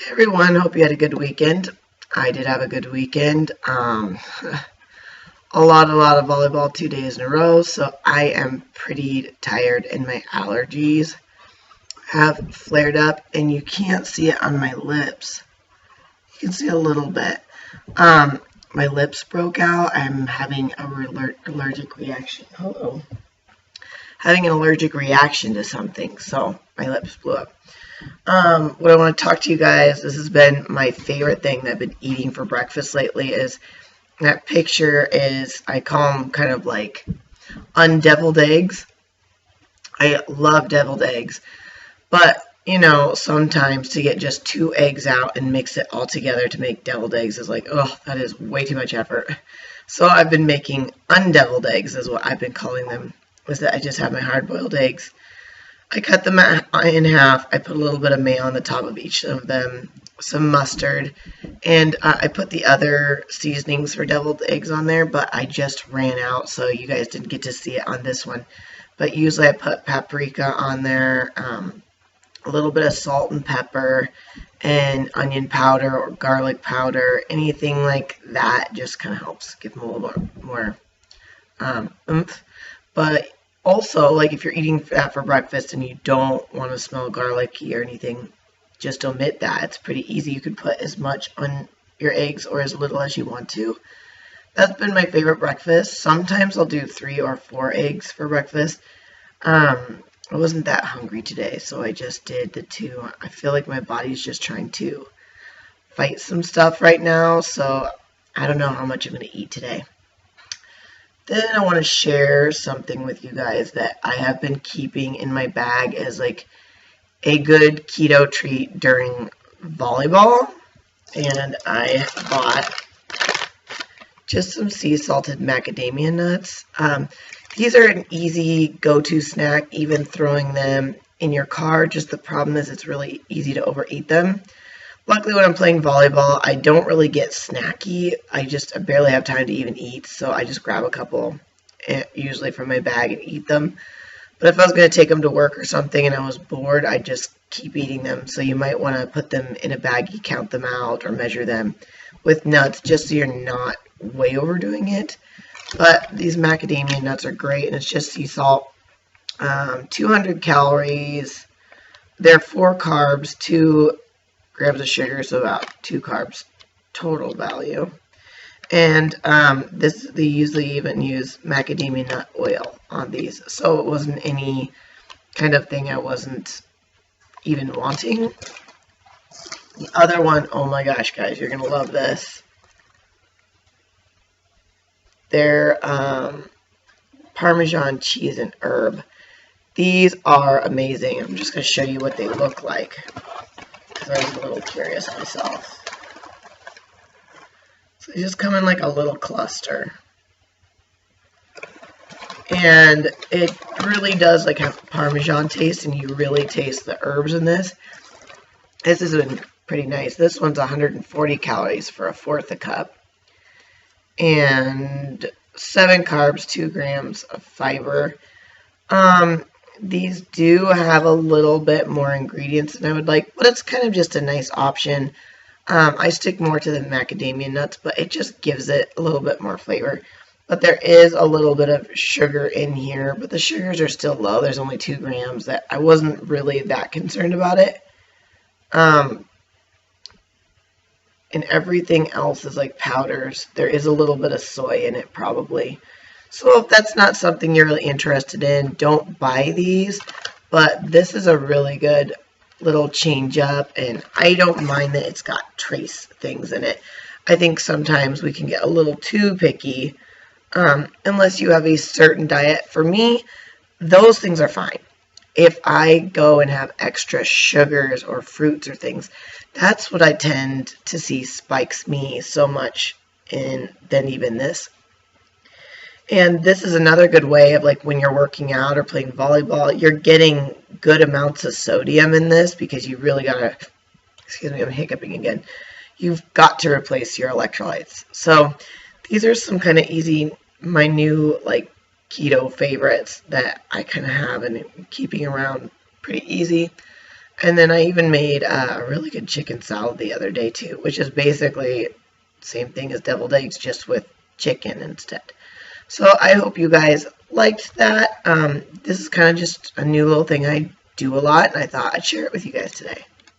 Everyone, hope you had a good weekend. I did have a good weekend. A lot of volleyball 2 days in a row, so I am pretty tired and my allergies have flared up and you can't see it on my lips. You can see a little bit. My lips broke out. I'm having a allergic reaction. Hello. Having an allergic reaction to something, so my lips blew up. What I want to talk to you guys, this has been my favorite thing that I've been eating for breakfast lately, is that picture is, I call them kind of like undeviled eggs. I love deviled eggs, but you know, sometimes to get just 2 eggs out and mix it all together to make deviled eggs is like, oh, that is way too much effort. So I've been making undeviled eggs, is what I've been calling them, is that I just have my hard-boiled eggs. I cut them in half. I put a little bit of mayo on the top of each of them, some mustard, and I put the other seasonings for deviled eggs on there, but I just ran out, so you guys didn't get to see it on this one. But usually I put paprika on there, a little bit of salt and pepper, and onion powder or garlic powder, anything like that just kind of helps give them a little more oomph. But also, like if you're eating that for breakfast and you don't want to smell garlicky or anything, just omit that. It's pretty easy. You can put as much on your eggs or as little as you want to. That's been my favorite breakfast. Sometimes I'll do 3 or 4 eggs for breakfast. I wasn't that hungry today, so I just did the 2. I feel like my body's just trying to fight some stuff right now, so I don't know how much I'm going to eat today. Then I want to share something with you guys that I have been keeping in my bag as like a good keto treat during volleyball. And I bought just some sea salted macadamia nuts. These are an easy go-to snack, even throwing them in your car. Just the problem is it's really easy to overeat them. Luckily, when I'm playing volleyball, I don't really get snacky. I barely have time to even eat, so I just grab a couple, usually from my bag, and eat them. But if I was going to take them to work or something and I was bored, I'd just keep eating them. So you might want to put them in a baggie, count them out, or measure them with nuts, just so you're not way overdoing it. But these macadamia nuts are great, and it's just sea salt. 200 calories. They're 4 carbs, 2 grams of sugar, so about 2 carbs total value. And they usually even use macadamia nut oil on these, so it wasn't any kind of thing I wasn't even wanting. The other one, oh my gosh, guys, you're gonna love this. They're Parmesan cheese and herb. These are amazing. I'm just gonna show you what they look like, because I was a little curious myself. So they just come in like a little cluster. And it really does like have Parmesan taste, and you really taste the herbs in this. This has been pretty nice. This one's 140 calories for 1/4 a cup. And 7 carbs, 2 grams of fiber. These do have a little bit more ingredients than I would like, but it's kind of just a nice option. I stick more to the macadamia nuts, but it just gives it a little bit more flavor. But there is a little bit of sugar in here, but the sugars are still low. There's only 2 grams. That I wasn't really that concerned about it. And everything else is like powders. There is a little bit of soy in it probably. So if that's not something you're really interested in, don't buy these. But this is a really good little change up, and I don't mind that it's got trace things in it. I think sometimes we can get a little too picky unless you have a certain diet. For me, those things are fine. If I go and have extra sugars or fruits or things, that's what I tend to see spikes me so much than even this. And this is another good way of, like, when you're working out or playing volleyball, you're getting good amounts of sodium in this, because you really gotta, excuse me, I'm hiccuping again. You've got to replace your electrolytes. So these are some kind of easy, my new like keto favorites that I kind of have and I'm keeping around pretty easy. And then I even made a really good chicken salad the other day too, which is basically same thing as deviled eggs, just with chicken instead. So I hope you guys liked that. This is kind of just a new little thing I do a lot, and I thought I'd share it with you guys today.